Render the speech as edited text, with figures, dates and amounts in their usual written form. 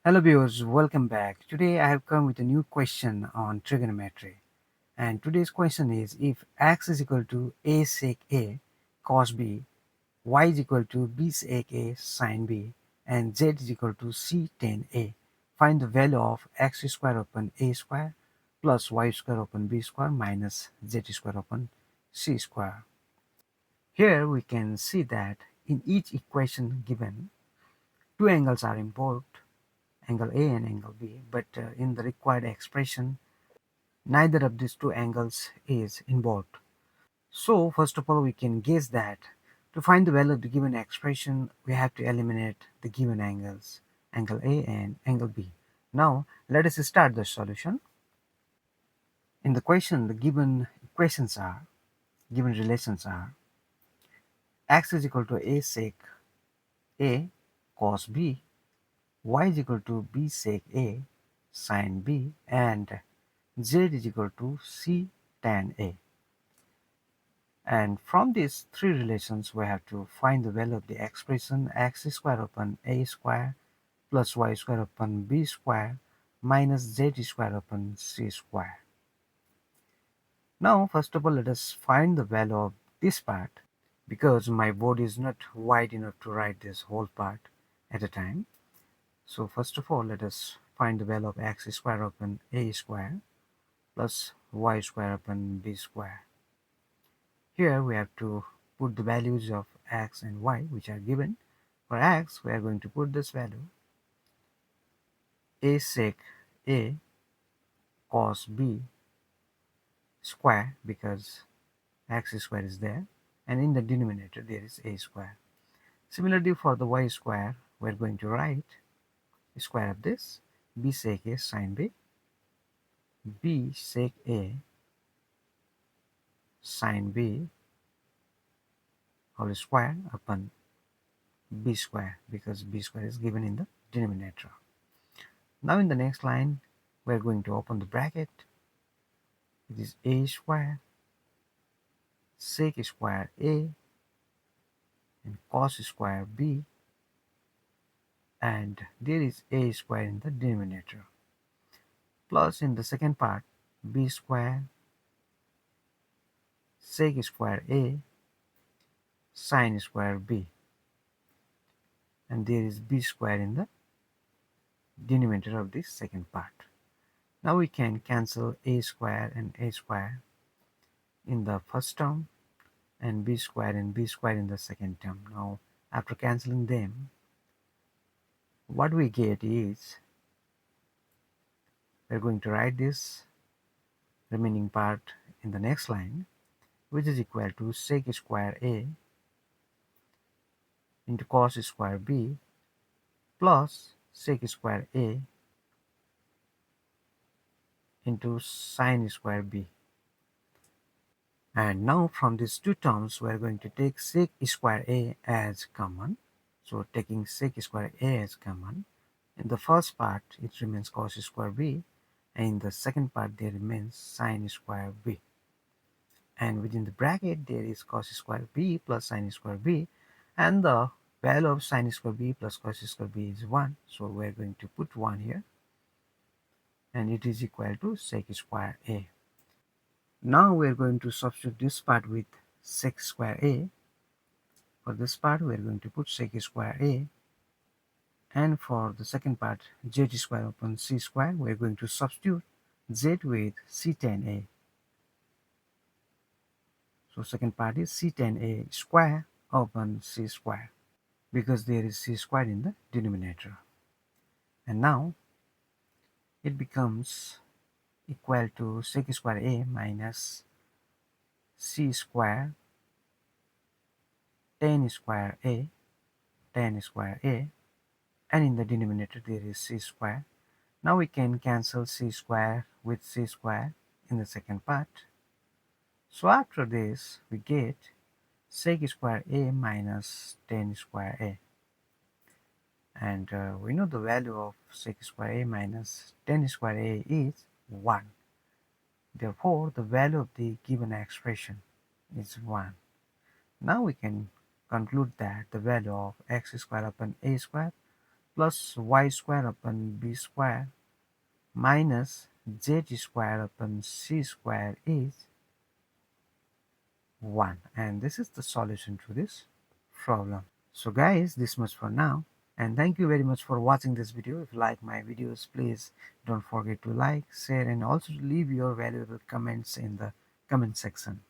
Hello viewers, welcome back. Today I have come with a new question on trigonometry. And today's question is, if x is equal to a sec a cos b, y is equal to b sec a sin b, and z is equal to c tan a, find the value of x square upon a square plus y square upon b square minus z square upon c square. Here we can see that in each equation given, two angles are involved, angle A and angle B, but in the required expression, neither of these two angles is involved. So first of all, we can guess that to find the value of the given expression, we have to eliminate the given angles, angle A and angle B. Now let us start the solution. In the question, the given relations are x is equal to a sec a cos b, y is equal to b sec a sin b, and z is equal to c tan a. And from these three relations, we have to find the value of the expression x square upon a square plus y square upon b square minus z square upon c square. Now, first of all, let us find the value of this part, because my board is not wide enough to write this whole part at a time. So first of all, let us find the value of x square upon a square plus y square upon b square. Here we have to put the values of x and y which are given. For x, we are going to put this value a sec a cos b square, because x square is there, and in the denominator there is a square. Similarly, for the y square, we are going to write square of this b sec a sin b sec a sin b whole square upon b square, because b square is given in the denominator. Now in the next line, we are going to open the bracket. It is a square sec square a and cos square b, and there is a square in the denominator, plus in the second part b square sec square a sin square b, and there is b square in the denominator of this second part. Now we can cancel a square and a square in the first term and b square and b square in the second term. Now after cancelling them, what we get is, we're going to write this remaining part in the next line, which is equal to sec square a into cos square b plus sec square a into sin square b. And now from these two terms, we are going to take sec square a as common. So taking sec square a as common, in the first part it remains cos square b, and in the second part there remains sin square b. And within the bracket there is cos square b plus sin square b, and the value of sin square b plus cos square b is 1. So we are going to put 1 here, and it is equal to sec square a. Now we are going to substitute this part with sec square a. For this part we are going to put sec square a, and for the second part z square upon c square, we are going to substitute z with c tan a. So second part is c tan a square upon c square, because there is c square in the denominator. And now it becomes equal to sec square a minus c square tan square a, and in the denominator there is c square. Now we can cancel c square with c square in the second part. So after this we get sec square a minus tan square a, and we know the value of sec square a minus tan square a is 1. Therefore the value of the given expression is 1. Now we can conclude that the value of x square upon a square plus y square upon b square minus z square upon c square is 1. And this is the solution to this problem. So guys, this much for now. And thank you very much for watching this video. If you like my videos, please don't forget to like, share, and also leave your valuable comments in the comment section.